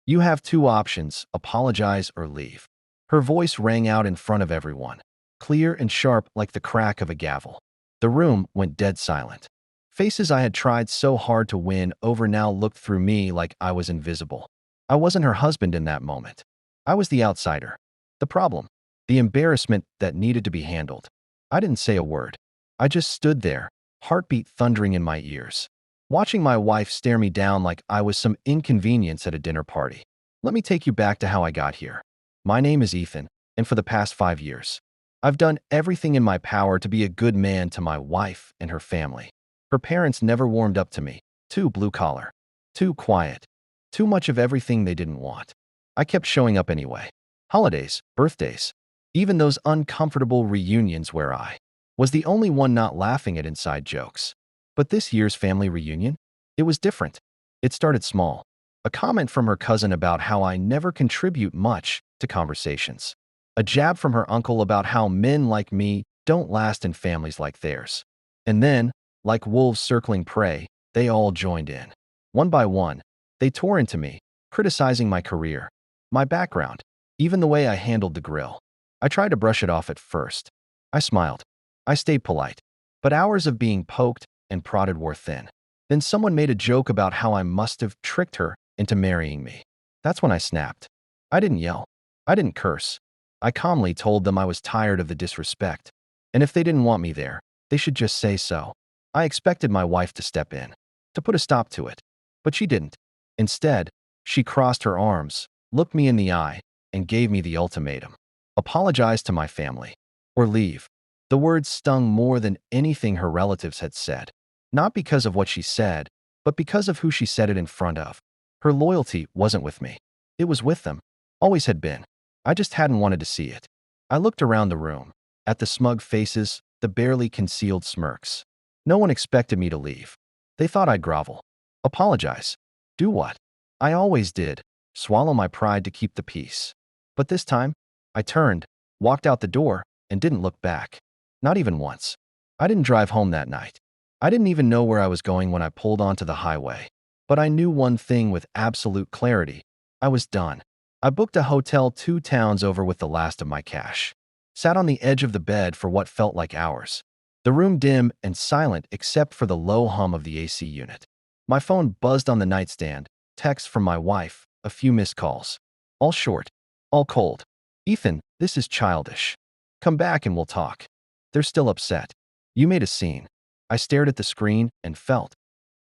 You have two options, apologize or leave. Her voice rang out in front of everyone, clear and sharp like the crack of a gavel. The room went dead silent. Faces I had tried so hard to win over now looked through me like I was invisible. I wasn't her husband in that moment. I was the outsider. The problem. The embarrassment that needed to be handled. I didn't say a word. I just stood there, heartbeat thundering in my ears, watching my wife stare me down like I was some inconvenience at a dinner party. Let me take you back to how I got here. My name is Ethan, and for the past 5 years, I've done everything in my power to be a good man to my wife and her family. Her parents never warmed up to me. Too blue-collar. Too quiet. Too much of everything they didn't want. I kept showing up anyway. Holidays, birthdays, even those uncomfortable reunions where I was the only one not laughing at inside jokes. But this year's family reunion? It was different. It started small. A comment from her cousin about how I never contribute much to conversations. A jab from her uncle about how men like me don't last in families like theirs. And then, like wolves circling prey, they all joined in. One by one, they tore into me, criticizing my career, my background, even the way I handled the grill. I tried to brush it off at first. I smiled. I stayed polite. But hours of being poked and prodded wore thin. Then someone made a joke about how I must have tricked her into marrying me. That's when I snapped. I didn't yell. I didn't curse. I calmly told them I was tired of the disrespect, and if they didn't want me there, they should just say so. I expected my wife to step in, to put a stop to it, but she didn't. Instead, she crossed her arms, looked me in the eye, and gave me the ultimatum. Apologize to my family, or leave. The words stung more than anything her relatives had said, not because of what she said, but because of who she said it in front of. Her loyalty wasn't with me. It was with them. Always had been. I just hadn't wanted to see it. I looked around the room, at the smug faces, the barely concealed smirks. No one expected me to leave. They thought I'd grovel. Apologize. Do what? I always did. Swallow my pride to keep the peace. But this time, I turned, walked out the door, and didn't look back. Not even once. I didn't drive home that night. I didn't even know where I was going when I pulled onto the highway. But I knew one thing with absolute clarity. I was done. I booked a hotel 2 towns over with the last of my cash. Sat on the edge of the bed for what felt like hours. The room dim and silent except for the low hum of the AC unit. My phone buzzed on the nightstand, text from my wife, a few missed calls. All short. All cold. Ethan, this is childish. Come back and we'll talk. They're still upset. You made a scene. I stared at the screen and felt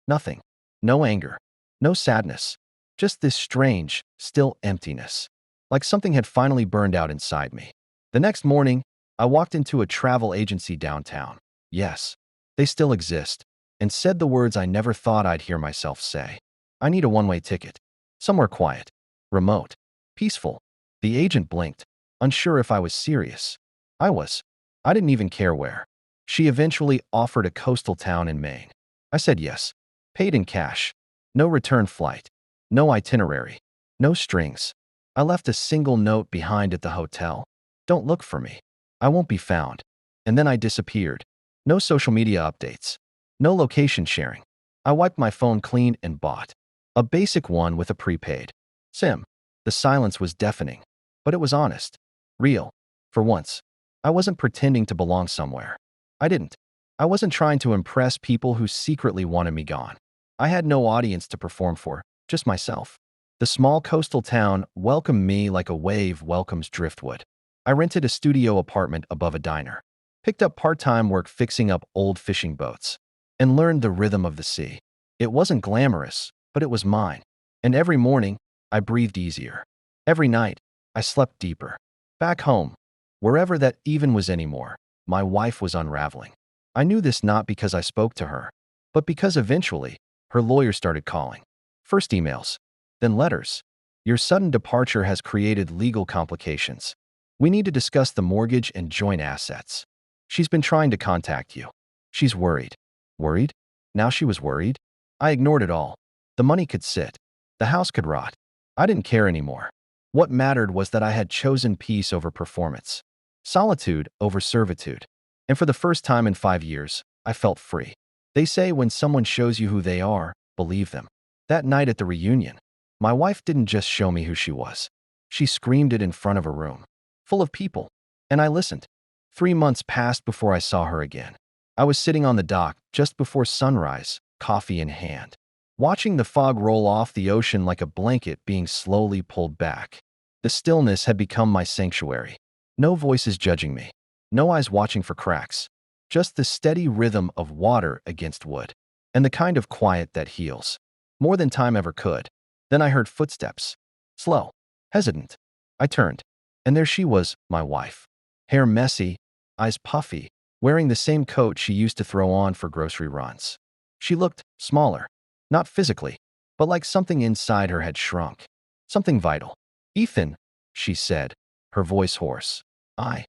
nothing. No anger. No sadness. Just this strange, still emptiness. Like something had finally burned out inside me. The next morning, I walked into a travel agency downtown. Yes, they still exist, and said the words I never thought I'd hear myself say. I need a one-way ticket. Somewhere quiet. Remote. Peaceful. The agent blinked, unsure if I was serious. I was. I didn't even care where. She eventually offered a coastal town in Maine. I said yes. Paid in cash. No return flight. No itinerary. No strings. I left a single note behind at the hotel. Don't look for me. I won't be found. And then I disappeared. No social media updates. No location sharing. I wiped my phone clean and bought a basic one with a prepaid SIM. The silence was deafening, but it was honest. Real. For once. I wasn't pretending to belong somewhere. I didn't. I wasn't trying to impress people who secretly wanted me gone. I had no audience to perform for, just myself. The small coastal town welcomed me like a wave welcomes driftwood. I rented a studio apartment above a diner, picked up part-time work fixing up old fishing boats, and learned the rhythm of the sea. It wasn't glamorous, but it was mine. And every morning, I breathed easier. Every night, I slept deeper. Back home, wherever that even was anymore, my wife was unraveling. I knew this not because I spoke to her, but because eventually, her lawyer started calling. First emails, then letters. Your sudden departure has created legal complications. We need to discuss the mortgage and joint assets. She's been trying to contact you. She's worried. Worried? Now she was worried? I ignored it all. The money could sit. The house could rot. I didn't care anymore. What mattered was that I had chosen peace over performance, solitude over servitude. And for the first time in 5 years, I felt free. They say when someone shows you who they are, believe them. That night at the reunion, My wife didn't just show me who she was. She screamed it in front of a room full of people, and I listened. 3 months passed before I saw her again. I was sitting on the dock just before sunrise, coffee in hand, watching the fog roll off the ocean like a blanket being slowly pulled back. The stillness had become my sanctuary. No voices judging me, no eyes watching for cracks, just the steady rhythm of water against wood, and the kind of quiet that heals, more than time ever could. Then I heard footsteps, slow, hesitant. I turned, and there she was, my wife. Hair messy, eyes puffy, wearing the same coat she used to throw on for grocery runs. She looked smaller, not physically, but like something inside her had shrunk. Something vital. "Ethan," she said, her voice hoarse. I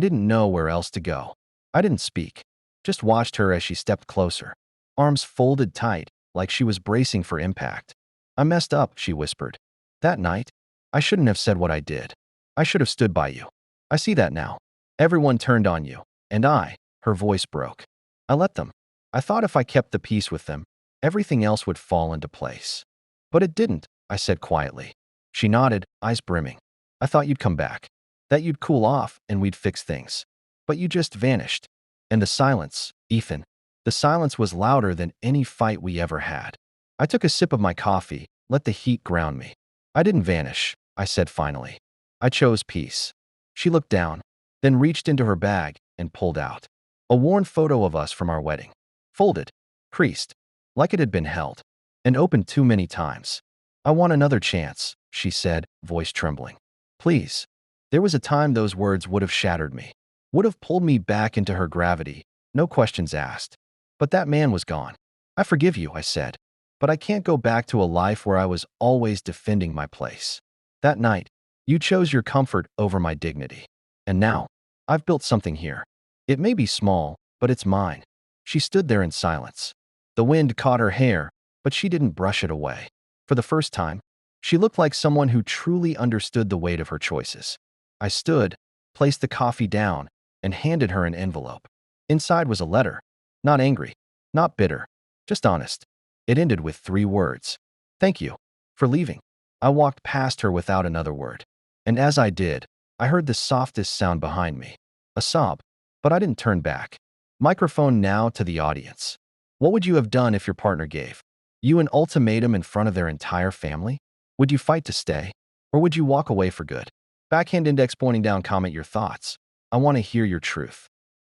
didn't know where else to go. I didn't speak, just watched her as she stepped closer, arms folded tight, like she was bracing for impact. "I messed up," she whispered. "That night, I shouldn't have said what I did. I should have stood by you. I see that now. Everyone turned on you, and her voice broke. I let them. I thought if I kept the peace with them, everything else would fall into place. But it didn't," I said quietly. She nodded, eyes brimming. "I thought you'd come back, that you'd cool off and we'd fix things. But you just vanished." And the silence, Ethan, the silence was louder than any fight we ever had. I took a sip of my coffee, let the heat ground me. "I didn't vanish," I said finally. "I chose peace." She looked down, then reached into her bag and pulled out a worn photo of us from our wedding, folded, creased, like it had been held, and opened too many times. "I want another chance," she said, voice trembling. "Please." There was a time those words would have shattered me, would have pulled me back into her gravity, no questions asked. But that man was gone. "I forgive you," I said, "but I can't go back to a life where I was always defending my place. That night, you chose your comfort over my dignity. And now, I've built something here. It may be small, but it's mine." She stood there in silence. The wind caught her hair, but she didn't brush it away. For the first time, she looked like someone who truly understood the weight of her choices. I stood, placed the coffee down, and handed her an envelope. Inside was a letter. Not angry, not bitter, just honest. It ended with 3 words. "Thank you for leaving." I walked past her without another word. And as I did, I heard the softest sound behind me. A sob. But I didn't turn back. Microphone now to the audience. What would you have done if your partner gave you an ultimatum in front of their entire family? Would you fight to stay? Or would you walk away for good? Backhand index pointing down, comment your thoughts. I want to hear your truth.